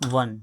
1।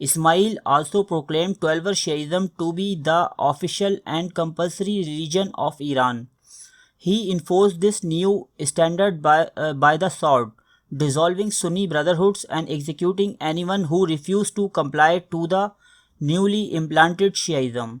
Ismail also proclaimed Twelver Shiism to be the official and compulsory religion of Iran. He enforced this new standard by the sword, dissolving Sunni brotherhoods and executing anyone who refused to comply to the newly implanted Shiism.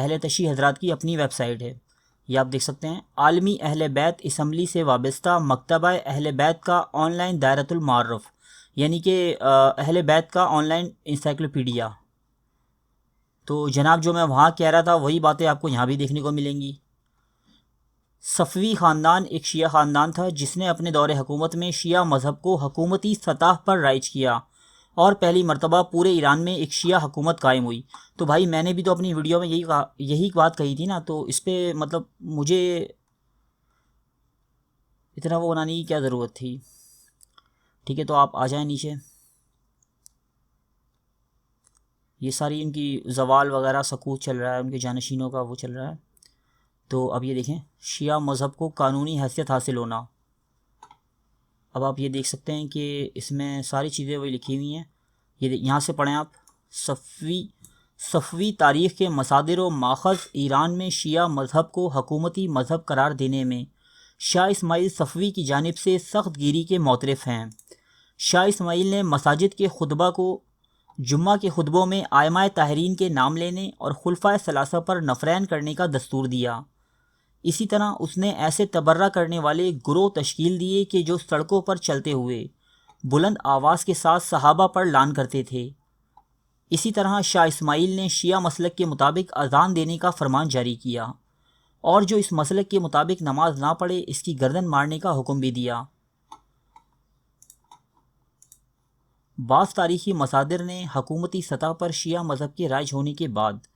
اہل تشیع حضرات کی اپنی web site ہے، یہ آپ دیکھ سکتے ہیں، عالمی اہل بیت اسمبلی سے وابستہ مکتبہ اہل بیت کا آن لائن دائرۃ المعارف، یعنی کہ اہل بیت کا آن لائن انسائکلوپیڈیا۔ تو جناب جو میں وہاں کہہ رہا تھا وہی باتیں آپ کو یہاں بھی دیکھنے کو ملیں گی۔ صفوی خاندان ایک شیعہ خاندان تھا جس نے اپنے دور حکومت میں شیعہ مذہب کو حکومتی سطح پر رائج کیا اور پہلی مرتبہ پورے ایران میں ایک شیعہ حکومت قائم ہوئی۔ تو بھائی میں نے بھی تو اپنی ویڈیو میں یہی بات کہی تھی نا، تو اس پہ مطلب مجھے اتنا وہ بنانے کی کیا ضرورت تھی؟ ٹھیک ہے، تو آپ آ جائیں نیچے، یہ ساری ان کی زوال وغیرہ سکوت چل رہا ہے، ان کے جانشینوں کا وہ چل رہا ہے۔ تو اب یہ دیکھیں، شیعہ مذہب کو قانونی حیثیت حاصل ہونا، اب آپ یہ دیکھ سکتے ہیں کہ اس میں ساری چیزیں وہی لکھی ہوئی ہیں، یہ یہاں سے پڑھیں آپ۔ صفوی تاریخ کے مصادر و ماخذ ایران میں شیعہ مذہب کو حکومتی مذہب قرار دینے میں شاہ اسماعیل صفوی کی جانب سے سخت گیری کے معترف ہیں۔ شاہ اسماعیل نے مساجد کے خطبہ کو جمعہ کے خطبوں میں ائمہ طاہرین کے نام لینے اور خلفائے ثلاثہ پر نفرین کرنے کا دستور دیا۔ اسی طرح اس نے ایسے تبرہ کرنے والے گروہ تشکیل دیے کہ جو سڑکوں پر چلتے ہوئے بلند آواز کے ساتھ صحابہ پر لعن کرتے تھے۔ اسی طرح شاہ اسماعیل نے شیعہ مسلک کے مطابق اذان دینے کا فرمان جاری کیا اور جو اس مسلک کے مطابق نماز نہ پڑھے اس کی گردن مارنے کا حکم بھی دیا۔ بعض تاریخی مصادر نے حکومتی سطح پر شیعہ مذہب کے رائج ہونے کے بعد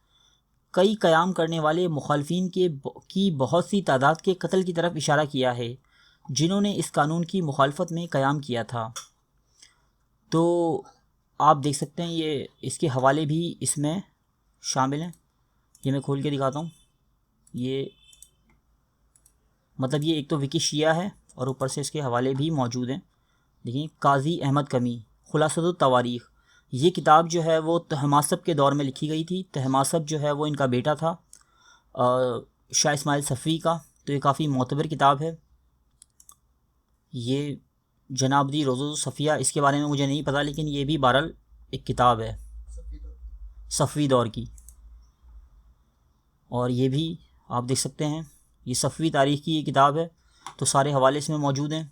کئی قیام کرنے والے مخالفین کی بہت سی تعداد کے قتل کی طرف اشارہ کیا ہے جنہوں نے اس قانون کی مخالفت میں قیام کیا تھا۔ تو آپ دیکھ سکتے ہیں یہ اس کے حوالے بھی اس میں شامل ہیں، یہ میں کھول کے دکھاتا ہوں۔ یہ مطلب یہ ایک تو وکی شیعہ ہے اور اوپر سے اس کے حوالے بھی موجود ہیں۔ دیکھیں، قاضی احمد کمی خلاصۃ التواریخ، یہ کتاب جو ہے وہ طہماسب کے دور میں لکھی گئی تھی۔ طہماسب جو ہے وہ ان کا بیٹا تھا شاہ اسماعیل صفوی کا، تو یہ کافی معتبر کتاب ہے۔ یہ جناب دی روضۃ الصفیہ، اس کے بارے میں مجھے نہیں پتہ، لیکن یہ بھی بہرحال ایک کتاب ہے صفوی دور کی، اور یہ بھی آپ دیکھ سکتے ہیں، یہ صفوی تاریخ کی یہ کتاب ہے، تو سارے حوالے اس میں موجود ہیں۔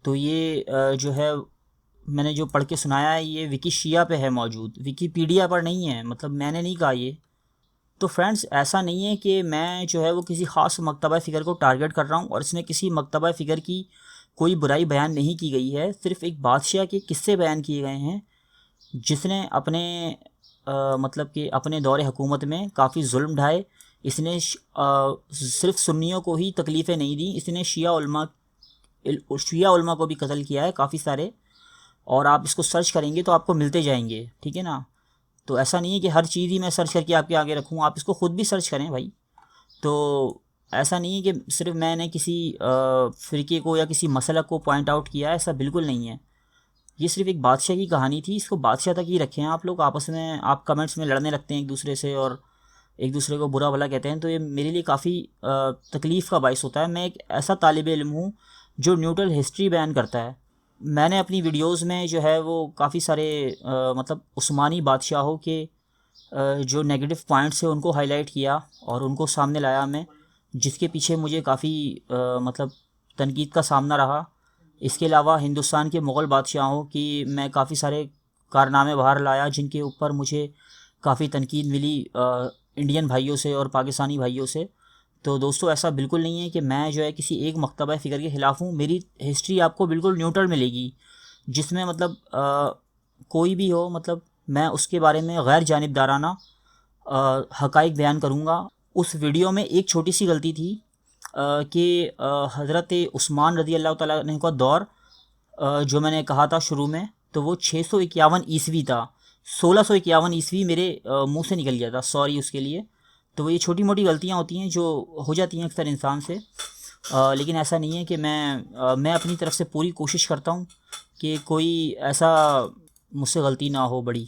تو یہ جو ہے میں نے جو پڑھ کے سنایا ہے یہ وکی شیعہ پہ ہے موجود، ویکیپیڈیا پر نہیں ہے، مطلب میں نے نہیں کہا یہ۔ تو فرینڈز ایسا نہیں ہے کہ میں جو ہے وہ کسی خاص مکتبہ فکر کو ٹارگٹ کر رہا ہوں، اور اس میں کسی مکتبہ فکر کی کوئی برائی بیان نہیں کی گئی ہے، صرف ایک بادشاہ کے قصے بیان کیے گئے ہیں جس نے اپنے مطلب کہ اپنے دور حکومت میں کافی ظلم ڈھائے۔ اس نے صرف سنیوں کو ہی تکلیفیں نہیں دیں، اس نے شیعہ علماء کو بھی قتل کیا ہے کافی سارے، اور آپ اس کو سرچ کریں گے تو آپ کو ملتے جائیں گے، ٹھیک ہے نا۔ تو ایسا نہیں ہے کہ ہر چیز ہی میں سرچ کر کے آپ کے آگے رکھوں، آپ اس کو خود بھی سرچ کریں بھائی۔ تو ایسا نہیں ہے کہ صرف میں نے کسی فرقے کو یا کسی مسلک کو پوائنٹ آؤٹ کیا ہے، ایسا بالکل نہیں ہے۔ یہ صرف ایک بادشاہ کی کہانی تھی، اس کو بادشاہ تک ہی رکھیں آپ لوگ، آپس میں آپ کمنٹس میں لڑنے لگتے ہیں ایک دوسرے سے اور ایک دوسرے کو برا بھلا کہتے ہیں، تو یہ میرے لیے کافی تکلیف کا باعث ہوتا ہے۔ میں ایک ایسا طالب علم ہوں جو نیوٹرل ہسٹری بیان کرتا ہے۔ میں نے اپنی ویڈیوز میں جو ہے وہ کافی سارے مطلب عثمانی بادشاہوں کے جو نیگیٹو پوائنٹس ہیں ان کو ہائی لائٹ کیا اور ان کو سامنے لایا میں، جس کے پیچھے مجھے کافی مطلب تنقید کا سامنا رہا۔ اس کے علاوہ ہندوستان کے مغل بادشاہوں کی میں کافی سارے کارنامے باہر لایا جن کے اوپر مجھے کافی تنقید ملی انڈین بھائیوں سے اور پاکستانی بھائیوں سے۔ تو دوستو ایسا بالکل نہیں ہے کہ میں جو ہے کسی ایک مکتبہ فکر کے خلاف ہوں، میری ہسٹری آپ کو بالکل نیوٹرل ملے گی، جس میں مطلب کوئی بھی ہو، مطلب میں اس کے بارے میں غیر جانبدارانہ حقائق بیان کروں گا۔ اس ویڈیو میں ایک چھوٹی سی غلطی تھی کہ حضرت عثمان رضی اللہ تعالیٰ عنہ کا دور جو میں نے کہا تھا شروع میں، تو وہ 651 عیسوی تھا، 1651 عیسوی میرے منہ سے نکل گیا تھا، سوری اس کے لیے۔ تو وہ یہ چھوٹی موٹی غلطیاں ہوتی ہیں جو ہو جاتی ہیں اکثر انسان سے، لیکن ایسا نہیں ہے کہ میں اپنی طرف سے پوری کوشش کرتا ہوں کہ کوئی ایسا مجھ سے غلطی نہ ہو بڑی۔